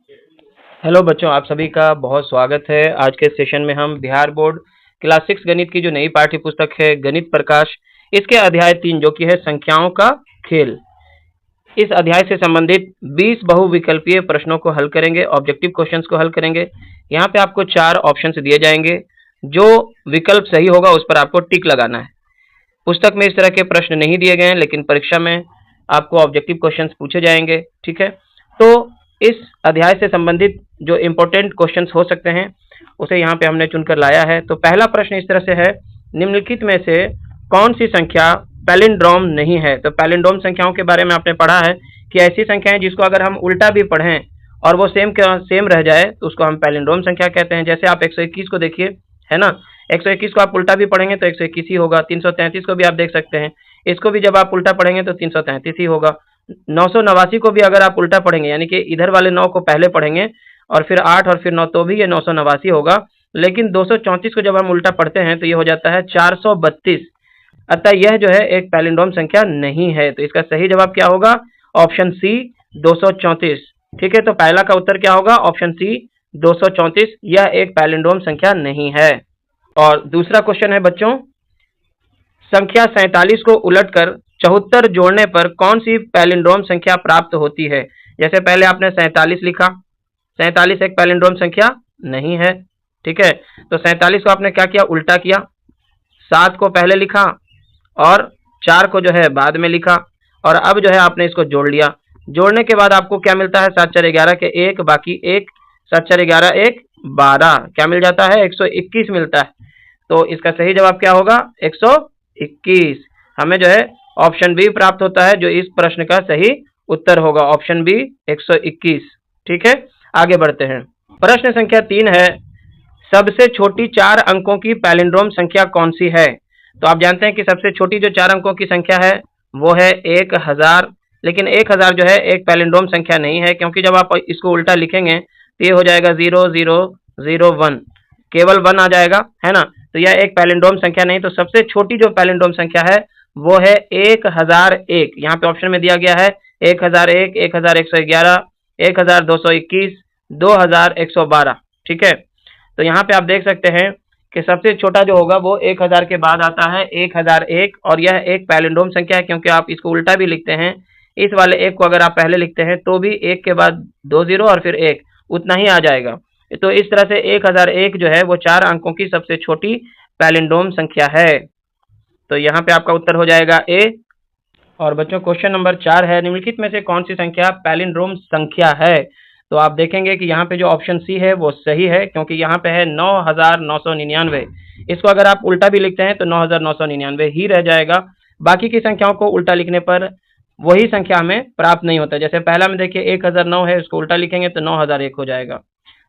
Hello बच्चों, आप सभी का बहुत स्वागत है। आज के सेशन में हम बिहार बोर्ड क्लास 6 गणित की जो नई पाठ्य पुस्तक है गणित प्रकाश, इसके अध्याय 3 जो कि है संख्याओं का खेल, इस अध्याय से संबंधित 20 बहुविकल्पीय प्रश्नों को हल करेंगे, ऑब्जेक्टिव क्वेश्चंस को हल करेंगे। यहाँ पे आपको 4 ऑप्शंस दिए जाएंगे, जो विकल्प सही होगा उस पर आपको टिक लगाना है। पुस्तक में इस तरह के प्रश्न नहीं दिए गए हैं, लेकिन परीक्षा में आपको ऑब्जेक्टिव क्वेश्चंस पूछे जाएंगे। ठीक है, तो इस अध्याय से संबंधित जो इम्पोर्टेंट क्वेश्चंस हो सकते हैं उसे यहाँ पे हमने चुनकर लाया है। तो पहला प्रश्न इस तरह से है, निम्नलिखित में से कौन सी संख्या पैलिंड्रोम नहीं है। तो पैलिंड्रोम संख्याओं के बारे में आपने पढ़ा है कि ऐसी संख्याएं जिसको अगर हम उल्टा भी पढ़ें और वो सेम रह जाए तो उसको हम पैलिंड्रोम संख्या कहते हैं। जैसे आप 121 को देखिए, है ना, 121 को आप उल्टा भी पढ़ेंगे तो 121 ही होगा। 333 को भी आप देख सकते हैं, इसको भी जब आप उल्टा पढ़ेंगे तो 333 ही होगा। 989 को भी अगर आप उल्टा पढ़ेंगे, यानी कि इधर वाले 9 को पहले पढ़ेंगे और फिर 8 और फिर 9, तो भी ये 989 होगा। लेकिन 234 को जब हम उल्टा पढ़ते हैं तो ये हो जाता है 432। अतः यह जो है एक पैलिंड्रोम संख्या नहीं है। तो इसका सही जवाब क्या होगा? Option C, 234। ठीक है, तो पहला का उत्तर क्या होगा? Option C, 234। यह एक पैलिंड्रोम संख्या नहीं है। और दूसरा क्वेश्चन है बच्चों, संख्या 47 को उलटकर 74 जोड़ने पर कौन सी पैलिंड्रोम संख्या प्राप्त होती है। जैसे पहले आपने 47 लिखा, 47 एक पैलिंड्रोम संख्या नहीं है। ठीक है, तो 47 को आपने क्या किया? उल्टा किया। 7 को पहले लिखा और 4 को जो है बाद में लिखा, और अब जो है आपने इसको जोड़ लिया। जोड़ने के बाद आपको क्या मिलता है? 7 4 11 के 1 बाकी 1, 7 4 11 1 12, क्या मिल जाता है? 121 मिलता है। तो इसका सही जवाब क्या होगा? 121। हमें जो है ऑप्शन बी प्राप्त होता है, जो इस प्रश्न का सही उत्तर होगा, ऑप्शन बी 121। ठीक है, आगे बढ़ते हैं। प्रश्न संख्या 3 है, सबसे छोटी 4 अंकों की पैलिंड्रोम संख्या कौन सी है। तो आप जानते हैं कि सबसे छोटी जो 4 अंकों की संख्या है वो है 1000। लेकिन 1000 जो है एक पैलिंड्रोम संख्या नहीं है, क्योंकि जब आप इसको उल्टा लिखेंगे तो ये हो जाएगा 0001, केवल 1 आ जाएगा, है ना। तो यह एक पैलिंड्रोम संख्या नहीं। तो सबसे छोटी जो पैलिंड्रोम संख्या है वो है 1001। यहाँ पे ऑप्शन में दिया गया है 1001, 1111, 1221, 2112। ठीक है, तो यहाँ पे आप देख सकते हैं कि सबसे छोटा जो होगा वो 1000 के बाद आता है 1001, और यह एक पैलिंड्रोम संख्या है, क्योंकि आप इसको उल्टा भी लिखते हैं, इस वाले 1 को अगर आप पहले लिखते हैं तो भी 1 के बाद 2 0 और फिर 1, उतना ही आ जाएगा। तो इस तरह से 1001 जो है वो 4 अंकों की सबसे छोटी पैलिंड्रोम संख्या है। तो यहाँ पे आपका उत्तर हो जाएगा ए। और बच्चों क्वेश्चन नंबर 4 है, निम्नलिखित में से कौन सी संख्या पैलिंड्रोम संख्या है। तो आप देखेंगे कि यहाँ पे जो ऑप्शन सी है वो सही है, क्योंकि यहाँ पे है 9999। इसको अगर आप उल्टा भी लिखते हैं तो 9999 ही रह जाएगा। बाकी की संख्याओं को उल्टा लिखने पर वही संख्या हमें प्राप्त नहीं होता। जैसे पहला में देखिए 1009 है, उसको उल्टा लिखेंगे तो 9001 हो जाएगा।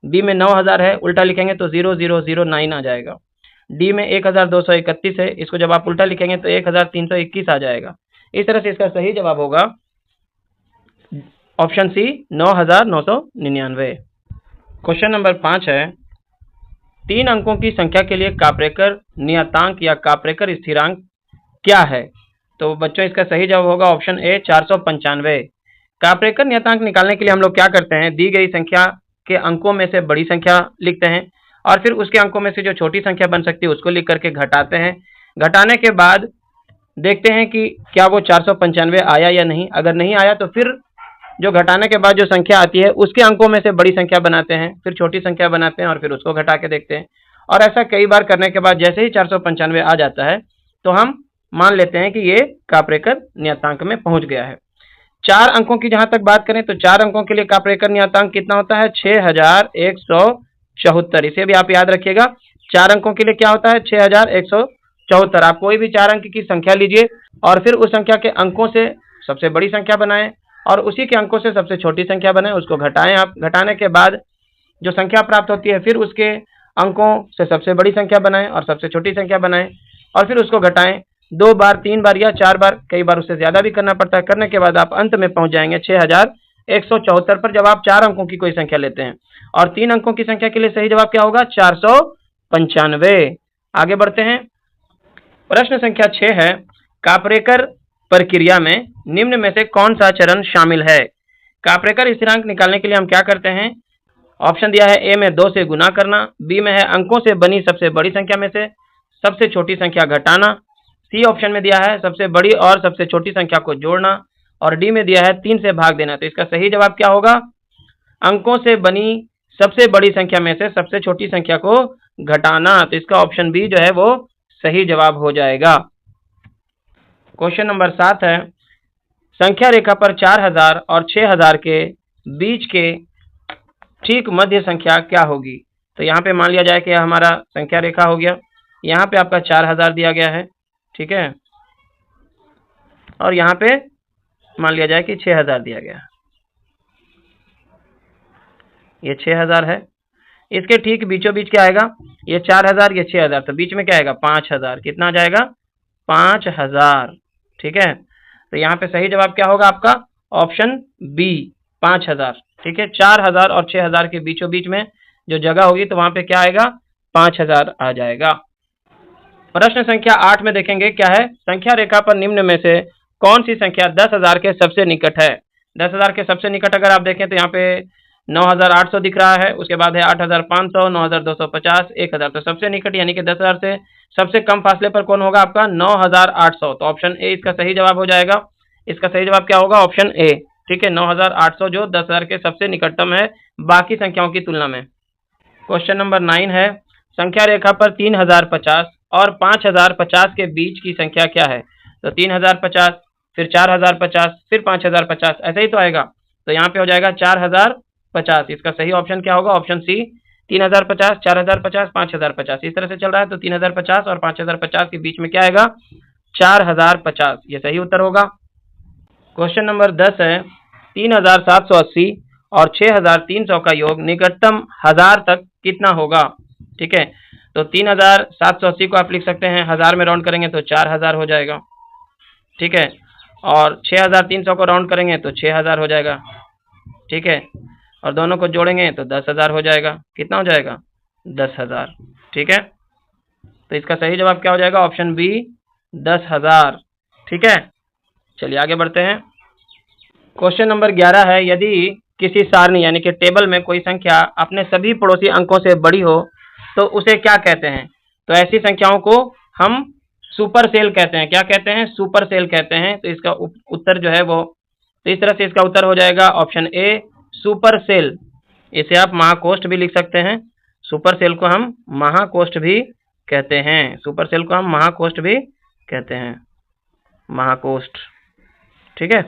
बी में 9000 है, उल्टा लिखेंगे तो 0009 आ जाएगा। डी में 1231 है, इसको जब आप उल्टा लिखेंगे तो 1321 आ जाएगा। इस तरह से इसका सही जवाब होगा ऑप्शन सी, 9999। क्वेश्चन नंबर 5 है, 3 अंकों की संख्या के लिए कापरेकर नियतांक या कापरेकर स्थिरांक क्या है। तो बच्चों इसका सही जवाब होगा ऑप्शन ए, 495। कापरेकर नियतांक निकालने के लिए हम लोग क्या करते हैं? दी गई संख्या के अंकों में से बड़ी संख्या लिखते हैं, और फिर उसके अंकों में से जो छोटी संख्या बन सकती है उसको लिख करके घटाते हैं। घटाने के बाद देखते हैं कि क्या वो 495 आया या नहीं। अगर नहीं आया तो फिर जो घटाने के बाद जो संख्या आती है उसके अंकों में से बड़ी संख्या बनाते हैं, फिर छोटी संख्या बनाते हैं और फिर उसको घटा के देखते हैं। और ऐसा कई बार करने के बाद जैसे ही 495 आ जाता है तो हम मान लेते हैं कि ये कापरेकर नियतांक में पहुंच गया है। 4 अंकों की जहां तक बात करें तो 4 अंकों के लिए कापरेकर नियतांक कितना होता है? 6174। इसे भी आप याद रखिएगा, 4 अंकों के लिए क्या होता है? 6174। आप कोई भी 4 अंक की संख्या लीजिए और फिर उस संख्या के अंकों से सबसे बड़ी संख्या बनाएं और उसी के अंकों से सबसे छोटी संख्या बनाएं, उसको घटाएं। आप घटाने के बाद जो संख्या प्राप्त होती है फिर उसके अंकों से सबसे बड़ी संख्या बनाएं और सबसे छोटी संख्या बनाएं, और फिर उसको घटाएं 2 बार, 3 बार या 4 बार, कई बार उससे ज्यादा भी करना पड़ता है। करने के बाद आप अंत में पहुंच जाएंगे 6174 पर, जब आप 4 अंकों की कोई संख्या लेते हैं। और 3 अंकों की संख्या के लिए सही जवाब क्या होगा? 495। आगे बढ़ते हैं। प्रश्न संख्या 6 है, कापरेकर प्रक्रिया में निम्न में से कौन सा चरण शामिल है। कापरेकर स्थिरांक निकालने के लिए हम क्या करते हैं? ऑप्शन दिया है ए में 2 से गुना करना, बी में है अंकों से बनी सबसे बड़ी संख्या में से सबसे छोटी संख्या घटाना, सी ऑप्शन में दिया है सबसे बड़ी और सबसे छोटी संख्या को जोड़ना, और डी में दिया है 3 से भाग देना। तो इसका सही जवाब क्या होगा? अंकों से बनी सबसे बड़ी संख्या में से सबसे छोटी संख्या को घटाना। तो इसका ऑप्शन बी जो है वो सही जवाब हो जाएगा। क्वेश्चन नंबर 7 है, संख्या रेखा पर 4000 और 6000 के बीच के ठीक मध्य संख्या क्या होगी? तो यहाँ पे मान लिया जाए कि हमारा संख्या रेखा हो गया, यहाँ पे आपका 4000 दिया गया है, ठीक है, और यहाँ पे मान लिया जाए कि 6000 दिया गया है। ये 6000 है, इसके ठीक बीचों बीच क्या आएगा? ये 4000, ये 6000, तो बीच में क्या आएगा? 5000। कितना आ जाएगा? 5000, ठीक है। तो यहाँ पे सही जवाब क्या होगा आपका? ऑप्शन बी 5000, ठीक है। 4000 और 6000 के बीचों बीच में जो जगह होगी तो वहां पे क्या आएगा? 5000 आ जाएगा। प्रश्न संख्या 8 में देखेंगे क्या है, संख्या रेखा पर निम्न में से कौन सी संख्या 10,000 के सबसे निकट है? 10,000 के सबसे निकट अगर आप देखें तो यहाँ पे 9,800 दिख रहा है, उसके बाद है 8,500, 9,250, 1,000। तो सबसे निकट यानी कि 10,000 से सबसे कम फासले पर कौन होगा आपका? 9,800। तो ऑप्शन ए इसका सही जवाब हो जाएगा। इसका सही जवाब क्या होगा? ऑप्शन ए, ठीक है। 9,800 जो 10,000 के सबसे निकटतम है बाकी संख्याओं की तुलना में। क्वेश्चन नंबर 9 है, संख्या रेखा पर 3,050 और 5,050 के बीच की संख्या क्या है? तो 3,050, फिर 4,050, फिर 5,050, ऐसे ही तो आएगा। तो यहाँ पे हो जाएगा 4,050। इसका सही ऑप्शन क्या होगा? ऑप्शन सी 3,050, 4,050, 5,050, इस तरह से चल रहा है। तो 3,050 और 5,050 के बीच में क्या आएगा? 4,050, ये सही उत्तर होगा। क्वेश्चन नंबर 10 है, 3,780 और 6,300 का योग निकटतम 1000 तक कितना होगा? ठीक है, तो 3,780 को आप लिख सकते हैं, 1000 में राउंड करेंगे तो 4,000 हो जाएगा, ठीक है, और 6,300 को राउंड करेंगे तो 6,000 हो जाएगा, ठीक है, और दोनों को जोड़ेंगे तो 10,000 हो जाएगा। कितना हो जाएगा? 10,000, ठीक है। तो इसका सही जवाब क्या हो जाएगा? ऑप्शन बी 10,000, ठीक है। चलिए आगे बढ़ते हैं। क्वेश्चन नंबर 11 है, यदि किसी सारणी यानी कि टेबल में कोई संख्या अपने सभी पड़ोसी अंकों से बड़ी हो तो उसे क्या कहते हैं? तो ऐसी संख्याओं को हम सुपर सेल कहते हैं। क्या कहते हैं? सुपर सेल कहते हैं। तो इसका उत्तर जो है वो, तो इस तरह से इसका उत्तर हो जाएगा ऑप्शन ए सुपर सेल। इसे आप महाकोष्ठ भी लिख सकते हैं। सुपर सेल को हम महाकोष्ठ भी कहते हैं। सुपर सेल को हम महाकोष्ठ भी कहते हैं, महाकोष्ठ, ठीक है।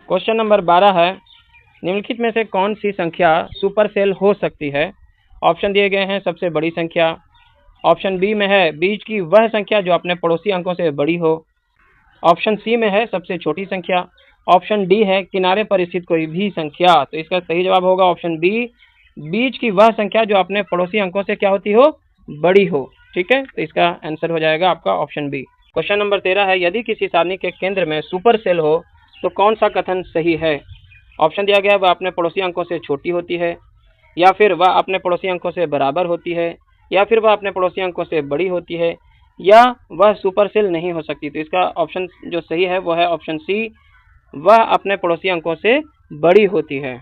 क्वेश्चन नंबर 12 है, निम्नलिखित में से कौन सी संख्या सुपर सेल हो सकती है? ऑप्शन दिए गए हैं सबसे बड़ी संख्या, ऑप्शन बी में है बीच की वह संख्या जो अपने पड़ोसी अंकों से बड़ी हो, ऑप्शन सी में है सबसे छोटी संख्या, ऑप्शन डी है किनारे पर स्थित कोई भी संख्या। तो इसका सही जवाब होगा ऑप्शन बी, बीच की वह संख्या जो अपने पड़ोसी अंकों से क्या होती हो? बड़ी हो, ठीक है। तो इसका आंसर हो जाएगा आपका ऑप्शन बी। क्वेश्चन नंबर 13 है, यदि किसी सारणी के केंद्र में सुपर सेल हो तो कौन सा कथन सही है? ऑप्शन दिया गया है वह अपने पड़ोसी अंकों से छोटी होती है, या फिर वह अपने पड़ोसी अंकों से बराबर होती है, या फिर वह अपने पड़ोसी अंकों से बड़ी होती है, या वह सुपर सेल नहीं हो सकती। तो इसका ऑप्शन जो सही है वो है ऑप्शन सी, वह अपने पड़ोसी अंकों से बड़ी होती है।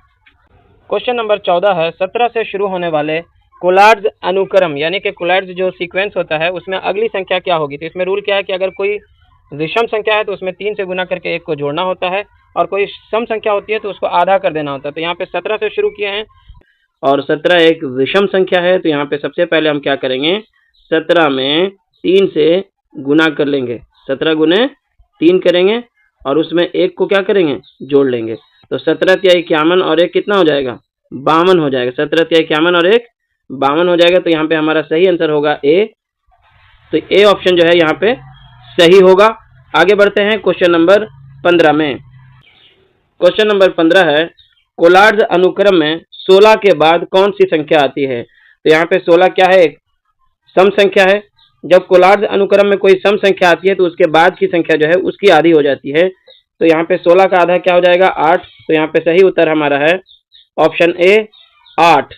क्वेश्चन नंबर 14 है, 17 से शुरू होने वाले कोलार्ड्स अनुक्रम यानी कि कोलार्ड्स जो सीक्वेंस होता है उसमें अगली संख्या क्या होगी? तो इसमें रूल क्या है कि अगर कोई विषम संख्या है तो उसमें 3 से गुना करके 1 को जोड़ना होता है, और कोई सम संख्या होती है तो उसको आधा कर देना होता है। तो यहाँ पे 17 से शुरू किए हैं और 17 एक विषम संख्या है, तो यहाँ पे सबसे पहले हम क्या करेंगे? 17 में 3 से गुना कर लेंगे, 17 गुने 3 करेंगे और उसमें 1 को क्या करेंगे? जोड़ लेंगे। तो 17 × 51 और 1 कितना हो जाएगा? 52 हो जाएगा। 17 × 51 और 1 52 हो जाएगा। तो यहाँ पे हमारा सही आंसर होगा ए। तो ए ऑप्शन जो है यहाँ पे सही होगा। आगे बढ़ते हैं क्वेश्चन नंबर 15 में। क्वेश्चन नंबर 15 है, कोलार्ड्स अनुक्रम में 16 के बाद कौन सी संख्या आती है? तो यहाँ पे 16 क्या है? एक सम संख्या है। जब कोलार्ड्स अनुक्रम में कोई सम संख्या आती है तो उसके बाद की संख्या जो है उसकी आधी हो जाती है। तो यहाँ पे 16 का आधा क्या हो जाएगा? 8। तो यहाँ पे सही उत्तर हमारा है ऑप्शन ए 8।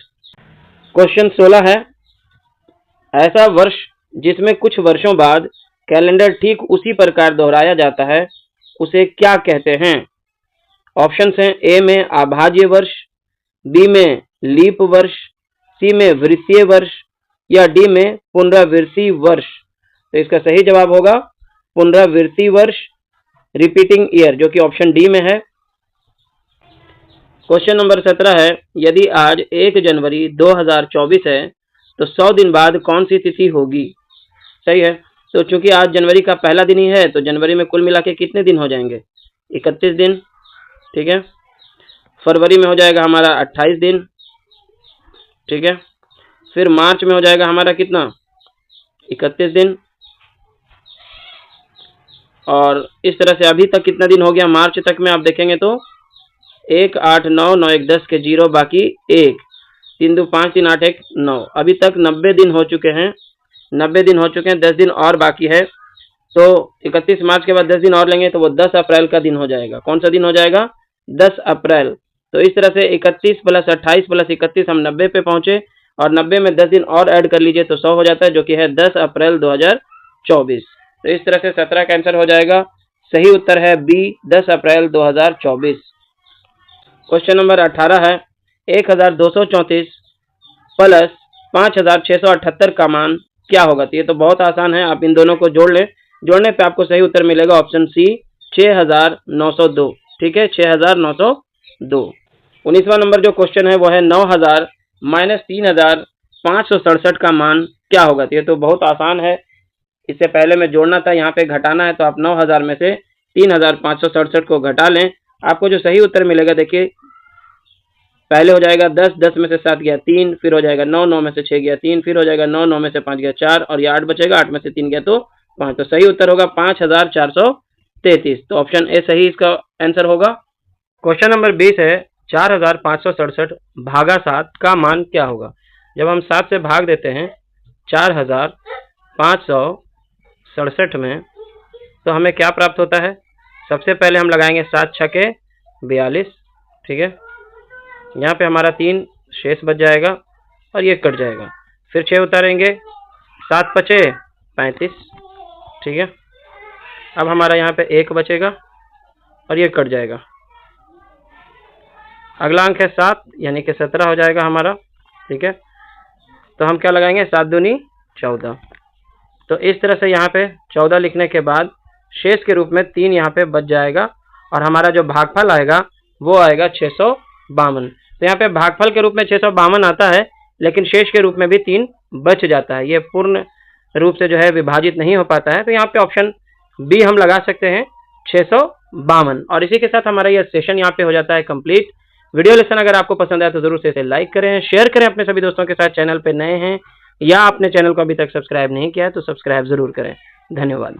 क्वेश्चन 16 है, ऐसा वर्ष जिसमें कुछ वर्षों बाद कैलेंडर ठीक उसी प्रकार दोहराया जाता है उसे क्या कहते हैं? ऑप्शन हैं ए में अभाज्य वर्ष, बी में लीप वर्ष, सी में वृत्तीय वर्ष या डी में पुनरावृत्ति वर्ष। तो इसका सही जवाब होगा पुनरावृत्ति वर्ष, रिपीटिंग ईयर, जो कि ऑप्शन डी में है। क्वेश्चन नंबर 17 है, यदि आज 1 जनवरी 2024 है तो 100 दिन बाद कौन सी तिथि होगी? सही है। तो चूंकि आज जनवरी का पहला दिन ही है तो जनवरी में कुल मिला के कितने दिन हो जाएंगे? 31 दिन। ठीक है। फरवरी में हो जाएगा हमारा 28 दिन। ठीक है। फिर मार्च में हो जाएगा हमारा कितना? 31 दिन। और इस तरह से अभी तक कितना दिन हो गया? मार्च तक में आप देखेंगे तो 1 8 9 9 1 10 के 0 बाकी 1 3 2 5 3 8 1 9। अभी तक 90 दिन हो चुके हैं। 90 दिन हो चुके हैं, 10 दिन और बाकी है। तो 31 मार्च के बाद 10 दिन और लेंगे तो वो 10 अप्रैल का दिन हो जाएगा। कौन सा दिन हो जाएगा? 10 अप्रैल। तो इस तरह से 31 + 28 + 31 हम 90 पे पहुंचे और 90 में 10 दिन और ऐड कर लीजिए तो 100 हो जाता है, जो कि है 10 अप्रैल 2024। तो इस तरह से 17 का आंसर हो जाएगा। सही उत्तर है बी, 10 अप्रैल 2024। क्वेश्चन नंबर 18 है, 1234 प्लस 5678 का मान क्या होगा? तो ये तो बहुत आसान है, आप इन दोनों को जोड़ लें। जोड़ने पे आपको सही उत्तर मिलेगा ऑप्शन सी, 6902। ठीक है, 6902। 19वां नंबर जो क्वेश्चन है वो है 9000 माइनस 3567 का मान क्या होगा? तो ये तो बहुत आसान है, इससे पहले में जोड़ना था, यहाँ पे घटाना है। तो आप 9000 में से 3567 को घटा लें, आपको जो सही उत्तर मिलेगा देखिए, पहले हो जाएगा 10, 10 में से 7 गया 3, फिर हो जाएगा 9, 9 में से 6 गया 3, फिर हो जाएगा 9, 9 में से 5 गया 4 और ये 8 बचेगा, 8 में से 3 गया तो 5। तो सही उत्तर होगा 5433। तो ऑप्शन ए सही इसका आंसर होगा। क्वेश्चन नंबर 20 है, 4567 भागा 7 का मान क्या होगा? जब हम 7 से भाग देते हैं 4567 में तो हमें क्या प्राप्त होता है? सबसे पहले हम लगाएंगे 7 छके 42। ठीक है, यहाँ पे हमारा 3 शेष बच जाएगा और ये कट जाएगा। फिर 6 उतारेंगे, 7 पचे 35। ठीक है, अब हमारा यहाँ पे 1 बचेगा और ये कट जाएगा। अगला अंक है 7, यानी कि 17 हो जाएगा हमारा। ठीक है, तो हम क्या लगाएंगे? 7 दूनी 14। तो इस तरह से यहाँ पे 14 लिखने के बाद शेष के रूप में 3 यहाँ पे बच जाएगा और हमारा जो भागफल आएगा वो आएगा 652। तो यहाँ पे भागफल के रूप में 652 आता है, लेकिन शेष के रूप में भी 3 बच जाता है। ये पूर्ण रूप से जो है विभाजित नहीं हो पाता है। तो यहाँ पे ऑप्शन बी हम लगा सकते हैं, 652। और इसी के साथ हमारा यह सेशन यहाँ पे हो जाता है कंप्लीट। वीडियो लेसन अगर आपको पसंद आया तो जरूर से इसे लाइक करें, शेयर करें अपने सभी दोस्तों के साथ। चैनल पे नए हैं या आपने चैनल को अभी तक सब्सक्राइब नहीं किया है तो सब्सक्राइब जरूर करें। धन्यवाद।